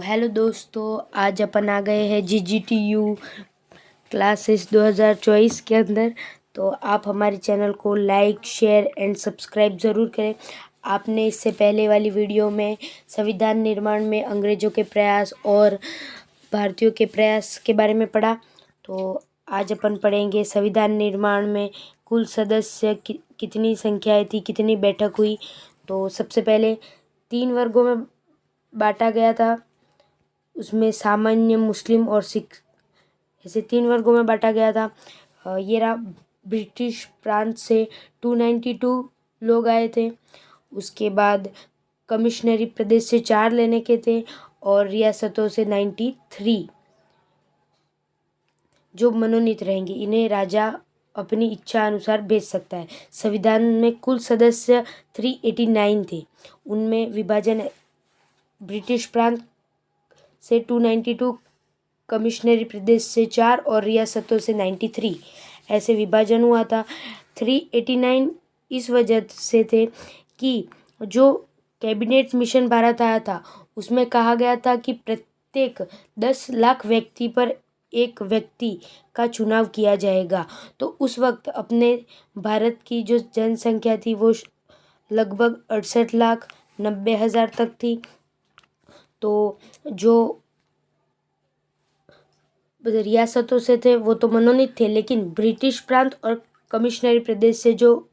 Hello दोस्तों, आज अपन आ गए हैं GGTU क्लासेस 2024 के अंदर। तो आप हमारे चैनल को लाइक, शेयर एंड सब्सक्राइब ज़रूर करें। आपने इससे पहले वाली वीडियो में संविधान निर्माण में अंग्रेज़ों के प्रयास और भारतीयों के प्रयास के बारे में पढ़ा। तो आज अपन पढ़ेंगे संविधान निर्माण में कुल सदस्य कितनी संख्याएँ थी, कितनी बैठक हुई। तो सबसे पहले 3 वर्गों में बांटा गया था। उसमें सामान्य, मुस्लिम और सिख, ऐसे 3 वर्गों में बांटा गया था। ये रहा, ब्रिटिश प्रांत से 292 लोग आए थे। उसके बाद कमिश्नरी प्रदेश से 4 लेने के थे और रियासतों से 93 जो मनोनीत रहेंगे। इन्हें राजा अपनी इच्छा अनुसार भेज सकता है। संविधान में कुल सदस्य 389 थे। उनमें विभाजन ब्रिटिश प्रांत से 292, कमिश्नरी प्रदेश से 4 और रियासतों से 93 ऐसे विभाजन हुआ था। 389 इस वजह से थे कि जो कैबिनेट मिशन भारत आया था उसमें कहा गया था कि प्रत्येक 10 लाख व्यक्ति पर एक व्यक्ति का चुनाव किया जाएगा। तो उस वक्त अपने भारत की जो जनसंख्या थी वो लगभग 68,90,000 तक थी। तो जो रियासतों से थे वो तो मनोनीत थे, लेकिन ब्रिटिश प्रांत और कमिश्नरी प्रदेश से जो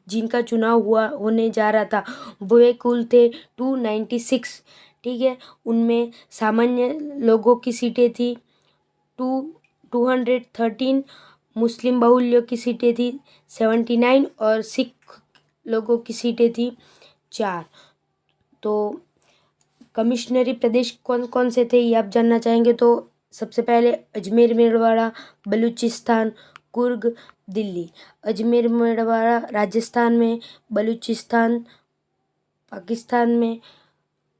जिनका चुनाव होने जा रहा था वो कुल थे 296। ठीक है, उनमें सामान्य लोगों की सीटें थी 213, मुस्लिम बाहुल्य की सीटें थी 79 और सिख लोगों की सीटें थी 4। तो कमिश्नरी प्रदेश कौन कौन से थे ये आप जानना चाहेंगे तो सबसे पहले अजमेर, मेवाड़, बलूचिस्तान, कुर्ग, दिल्ली। अजमेर, मेवाड़ राजस्थान में, बलूचिस्तान पाकिस्तान में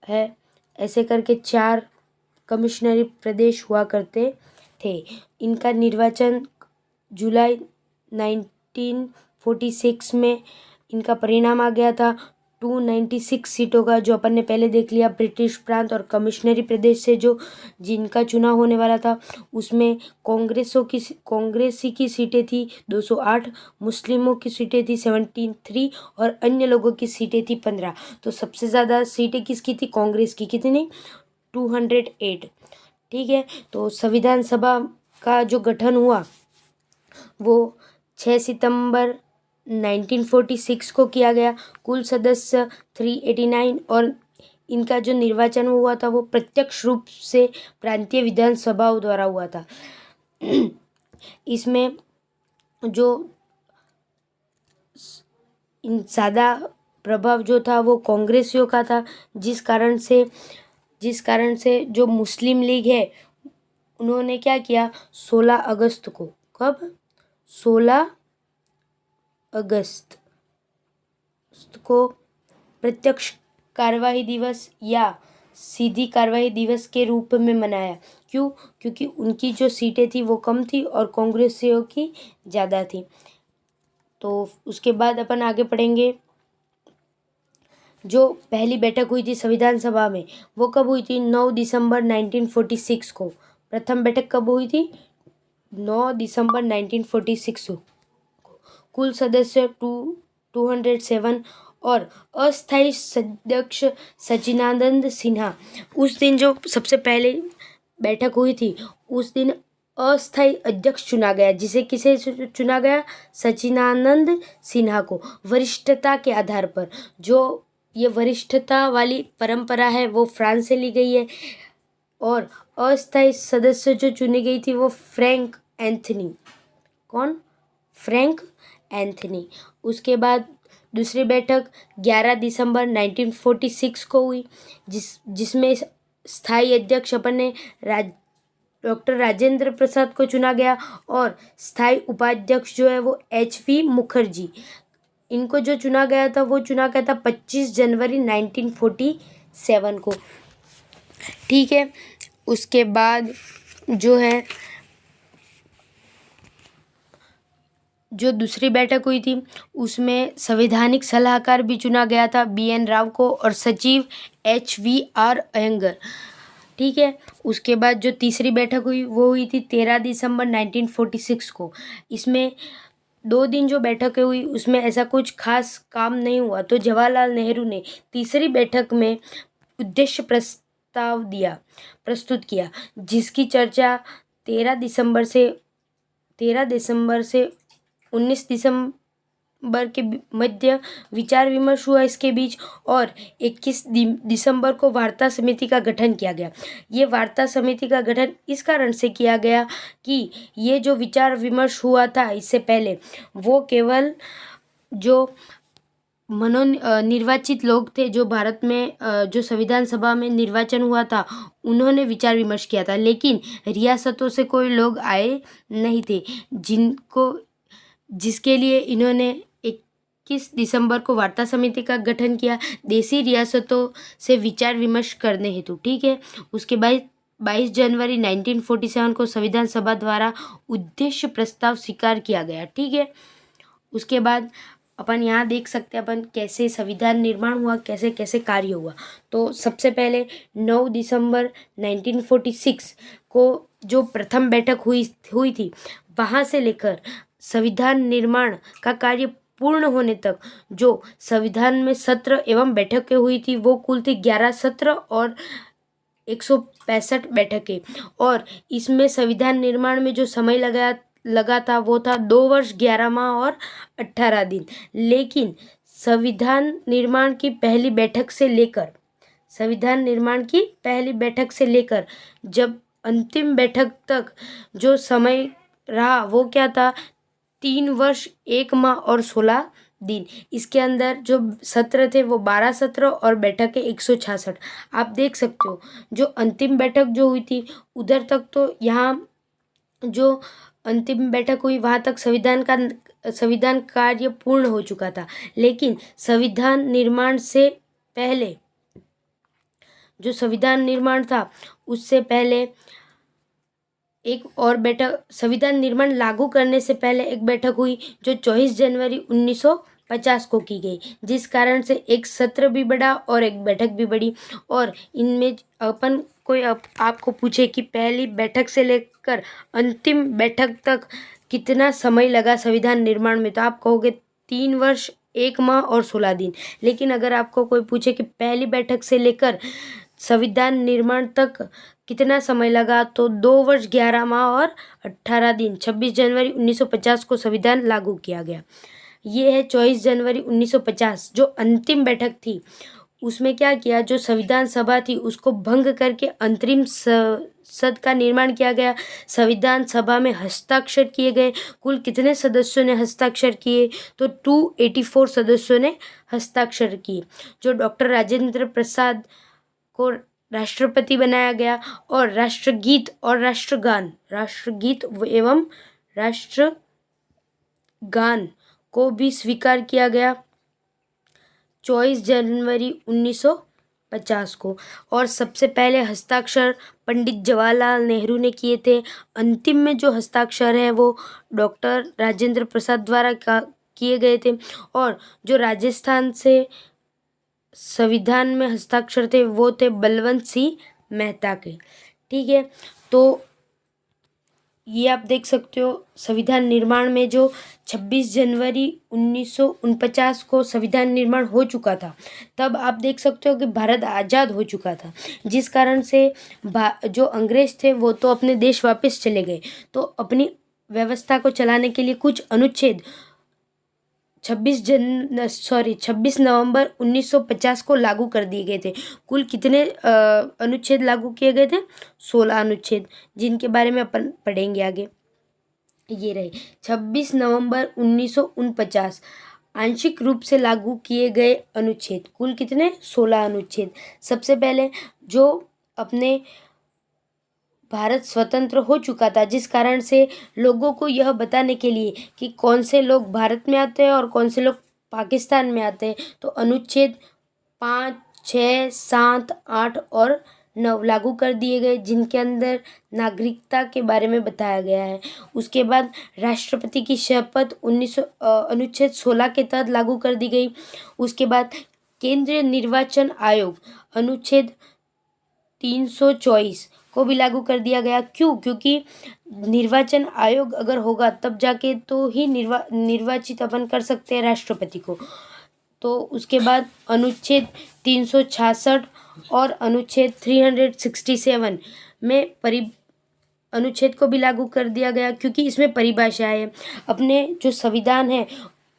है। ऐसे करके 4 कमिश्नरी प्रदेश हुआ करते थे। इनका निर्वाचन जुलाई 1946 में इनका परिणाम आ गया था। 296 सीटों का जो अपन ने पहले देख लिया, ब्रिटिश प्रांत और कमिश्नरी प्रदेश से जो जिनका चुनाव होने वाला था उसमें कांग्रेसी की सीटें थी 208, मुस्लिमों की सीटें थी 73 और अन्य लोगों की सीटें थी 15। तो सबसे ज़्यादा सीटें किसकी थी? कांग्रेस की। कितनी? 208। ठीक है, तो संविधान सभा का जो गठन हुआ वो 6 सितंबर 1946 को किया गया। कुल सदस्य 389 और इनका जो निर्वाचन हुआ था वो प्रत्यक्ष रूप से प्रांतीय विधानसभाओं द्वारा हुआ था। इसमें जो ज़्यादा प्रभाव जो था वो कांग्रेसियों का था, जिस कारण से जो मुस्लिम लीग है उन्होंने क्या किया, 16 अगस्त को, कब? 16 अगस्त को प्रत्यक्ष कार्यवाही दिवस या सीधी कार्यवाही दिवस के रूप में मनाया। क्यों? क्योंकि उनकी जो सीटें थी वो कम थी और कांग्रेसियों की ज़्यादा थी। तो उसके बाद अपन आगे पढ़ेंगे। जो पहली बैठक हुई थी संविधान सभा में वो कब हुई थी? 9 दिसंबर 1946 को। प्रथम बैठक कब हुई थी? 9 दिसंबर 1946 को। कुल सदस्य 207 और अस्थायी अध्यक्ष सच्चिदानंद सिन्हा। उस दिन जो सबसे पहले बैठक हुई थी उस दिन अस्थायी अध्यक्ष चुना गया। किसे चुना गया? सच्चिदानंद सिन्हा को, वरिष्ठता के आधार पर। जो ये वरिष्ठता वाली परंपरा है वो फ्रांस से ली गई है। और अस्थायी सदस्य जो चुनी गई थी वो फ्रैंक एंथनी। कौन? Frank Anthony. उसके बाद दूसरी बैठक 11 दिसंबर 1946 को हुई, जिसमें स्थायी अध्यक्ष अपन ने डॉक्टर राजेंद्र प्रसाद को चुना गया और स्थायी उपाध्यक्ष जो है वो HV मुखर्जी। इनको जो चुना गया था वो चुना गया था 25 जनवरी 1947 को। ठीक है, उसके बाद जो है जो दूसरी बैठक हुई थी उसमें संवैधानिक सलाहकार भी चुना गया था BN राव को और सचिव HVR अयंगर। ठीक है। उसके बाद जो तीसरी बैठक हुई वो हुई थी 13 दिसंबर 1946 को। इसमें 2 दिन जो बैठकें हुई उसमें ऐसा कुछ खास काम नहीं हुआ, तो जवाहरलाल नेहरू ने तीसरी बैठक में उद्देश्य प्रस्तुत किया, जिसकी चर्चा 13 दिसंबर से 19 दिसंबर के मध्य विचार विमर्श हुआ इसके बीच, और 21 दिसंबर को वार्ता समिति का गठन किया गया। ये वार्ता समिति का गठन इस कारण से किया गया कि ये जो विचार विमर्श हुआ था इससे पहले, वो केवल जो निर्वाचित लोग थे जो भारत में जो संविधान सभा में निर्वाचन हुआ था उन्होंने विचार विमर्श किया था, लेकिन रियासतों से कोई लोग आए नहीं थे जिसके लिए इन्होंने 21 दिसंबर को वार्ता समिति का गठन किया, देशी रियासतों से विचार विमर्श करने हेतु। ठीक है। उसके बाद 22 जनवरी 1947 को संविधान सभा द्वारा उद्देश्य प्रस्ताव स्वीकार किया गया। ठीक है। उसके बाद अपन यहाँ देख सकते हैं अपन कैसे संविधान निर्माण हुआ, कैसे कैसे कार्य हुआ। तो सबसे पहले 9 दिसंबर 1946 को जो प्रथम बैठक हुई थी, वहाँ से लेकर संविधान निर्माण का कार्य पूर्ण होने तक जो संविधान में सत्र एवं बैठकें हुई थी वो कुल थी 11 सत्र और 165 बैठकें, और इसमें संविधान निर्माण में जो समय लगा था वो था 2 वर्ष 11 माह और 18 दिन। लेकिन संविधान निर्माण की पहली बैठक से लेकर जब अंतिम बैठक तक जो समय रहा वो क्या था, 3 वर्ष 1 माह और 16 दिन। इसके अंदर जो सत्र थे वो 12 सत्र और बैठकें 166। आप देख सकते हो जो अंतिम बैठक जो हुई थी उधर तक, तो यहाँ जो अंतिम बैठक हुई वहाँ तक संविधान कार्य पूर्ण हो चुका था, लेकिन संविधान निर्माण से पहले जो संविधान निर्माण था उससे पहले एक और बैठक, संविधान निर्माण लागू करने से पहले एक बैठक हुई जो 24 जनवरी 1950 को की गई, जिस कारण से एक सत्र भी बढ़ा और एक बैठक भी बढ़ी। और इनमें अपन कोई आपको पूछे कि पहली बैठक से लेकर अंतिम बैठक तक कितना समय लगा संविधान निर्माण में, तो आप कहोगे 3 वर्ष 1 माह और 16 दिन। लेकिन अगर आपको कोई पूछे कि पहली बैठक से लेकर संविधान निर्माण तक कितना समय लगा, तो 2 वर्ष 11 माह और 18 दिन, 26 जनवरी 1950 को संविधान लागू किया गया। ये है 24 जनवरी 1950 जो अंतिम बैठक थी। उसमें क्या किया, जो संविधान सभा थी उसको भंग करके अंतरिम सद का निर्माण किया गया। संविधान सभा में हस्ताक्षर किए गए। कुल कितने सदस्यों ने हस्ताक्षर किए, तो 284 सदस्यों ने हस्ताक्षर किए। जो डॉक्टर राजेंद्र प्रसाद को राष्ट्रपति बनाया गया, और राष्ट्रगीत एवं राष्ट्रगान को भी स्वीकार किया गया 24 जनवरी 1950 को। और सबसे पहले हस्ताक्षर पंडित जवाहरलाल नेहरू ने किए थे। अंतिम में जो हस्ताक्षर है वो डॉक्टर राजेंद्र प्रसाद द्वारा किए गए थे। और जो राजस्थान से संविधान में हस्ताक्षर थे वो थे बलवंत सिंह मेहता के। ठीक है। तो ये आप देख सकते हो संविधान निर्माण में जो 26 जनवरी 1949 को संविधान निर्माण हो चुका था, तब आप देख सकते हो कि भारत आज़ाद हो चुका था, जिस कारण से जो अंग्रेज थे वो तो अपने देश वापस चले गए। तो अपनी व्यवस्था को चलाने के लिए कुछ अनुच्छेद 26 नवंबर 1950 को लागू कर दिए गए थे। कुल कितने अनुच्छेद लागू किए गए थे? 16 अनुच्छेद, जिनके बारे में अपन पढ़ेंगे आगे। ये रहे 26 नवंबर 1949 आंशिक रूप से लागू किए गए अनुच्छेद। कुल कितने? 16 अनुच्छेद। सबसे पहले जो अपने भारत स्वतंत्र हो चुका था, जिस कारण से लोगों को यह बताने के लिए कि कौन से लोग भारत में आते हैं और कौन से लोग पाकिस्तान में आते हैं, तो अनुच्छेद 5, 6, 7, 8 और 9 लागू कर दिए गए, जिनके अंदर नागरिकता के बारे में बताया गया है। उसके बाद राष्ट्रपति की शपथ अनुच्छेद 16 के तहत लागू कर दी गई। उसके बाद केंद्रीय निर्वाचन आयोग अनुच्छेद 324 को भी लागू कर दिया गया। क्यों? क्योंकि निर्वाचन आयोग अगर होगा तब जाके तो ही निर्वाचित अपन कर सकते हैं राष्ट्रपति को। तो उसके बाद अनुच्छेद 366 और अनुच्छेद 367 में अनुच्छेद को भी लागू कर दिया गया, क्योंकि इसमें परिभाषा है। अपने जो संविधान है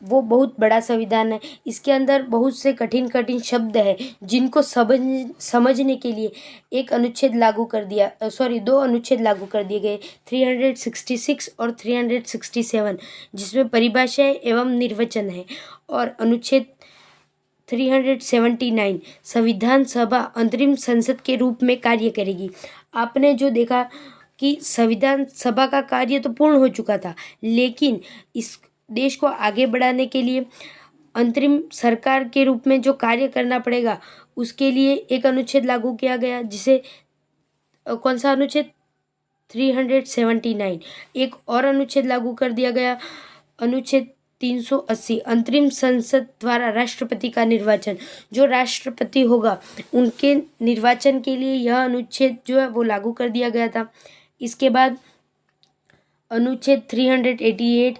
वो बहुत बड़ा संविधान है। इसके अंदर बहुत से कठिन कठिन शब्द है जिनको समझने के लिए एक अनुच्छेद लागू कर दिया, दो अनुच्छेद लागू कर दिए गए, 366 और 367, जिसमें परिभाषाएं एवं निर्वचन है। और अनुच्छेद 379 संविधान सभा अंतरिम संसद के रूप में कार्य करेगी। आपने जो देखा कि संविधान सभा का कार्य तो पूर्ण हो चुका था, लेकिन इस देश को आगे बढ़ाने के लिए अंतरिम सरकार के रूप में जो कार्य करना पड़ेगा उसके लिए एक अनुच्छेद लागू किया गया, जिसे कौन सा अनुच्छेद? 379। एक और अनुच्छेद लागू कर दिया गया, अनुच्छेद 380 अंतरिम संसद द्वारा राष्ट्रपति का निर्वाचन। जो राष्ट्रपति होगा उनके निर्वाचन के लिए यह अनुच्छेद जो है वो लागू कर दिया गया था। इसके बाद अनुच्छेद 388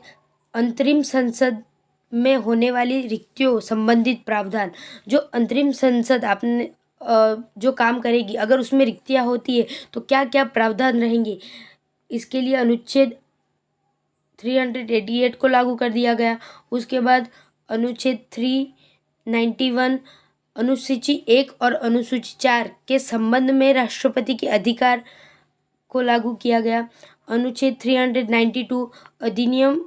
अंतरिम संसद में होने वाली रिक्तियों संबंधित प्रावधान। जो अंतरिम संसद आपने जो काम करेगी, अगर उसमें रिक्तियां होती है तो क्या क्या प्रावधान रहेंगे, इसके लिए अनुच्छेद 388 को लागू कर दिया गया। उसके बाद अनुच्छेद 391 अनुसूची 1 और अनुसूची 4 के संबंध में राष्ट्रपति के अधिकार को लागू किया गया। अनुच्छेद 392 अधिनियम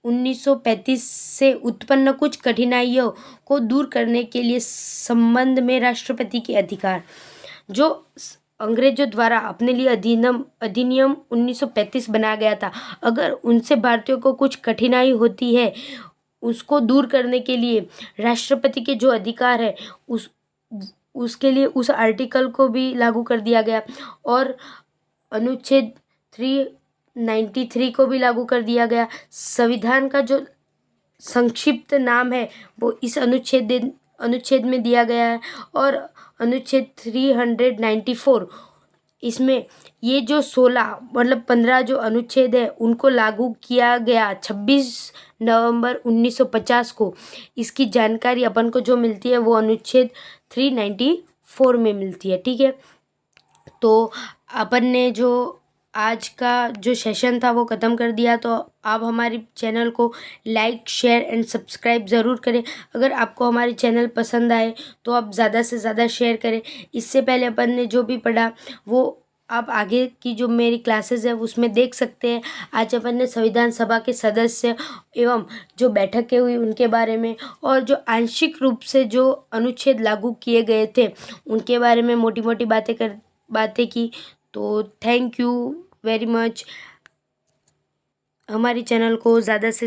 1935 से उत्पन्न कुछ कठिनाइयों को दूर करने के लिए संबंध में राष्ट्रपति के अधिकार। जो अंग्रेजों द्वारा अपने लिए अधिनियम 1935 बनाया गया था, अगर उनसे भारतीयों को कुछ कठिनाई होती है उसको दूर करने के लिए राष्ट्रपति के जो अधिकार है उसके लिए उस आर्टिकल को भी लागू कर दिया गया। और अनुच्छेद 393 को भी लागू कर दिया गया। संविधान का जो संक्षिप्त नाम है वो इस अनुच्छेद में दिया गया है। और अनुच्छेद 394 इसमें ये जो 15 जो अनुच्छेद है उनको लागू किया गया 26 नवंबर 1950 को। इसकी जानकारी अपन को जो मिलती है वो अनुच्छेद 394 में मिलती है। ठीक है, तो अपन ने जो आज का जो सेशन था वो ख़त्म कर दिया। तो आप हमारी चैनल को लाइक, शेयर एंड सब्सक्राइब ज़रूर करें। अगर आपको हमारी चैनल पसंद आए तो आप ज़्यादा से ज़्यादा शेयर करें। इससे पहले अपन ने जो भी पढ़ा वो आप आगे की जो मेरी क्लासेस है उसमें देख सकते हैं। आज अपन ने संविधान सभा के सदस्य एवं जो बैठकें हुई उनके बारे में, और जो आंशिक रूप से जो अनुच्छेद लागू किए गए थे उनके बारे में मोटी मोटी बातें की। तो थैंक यू वेरी मच। हमारी चैनल को ज़्यादा से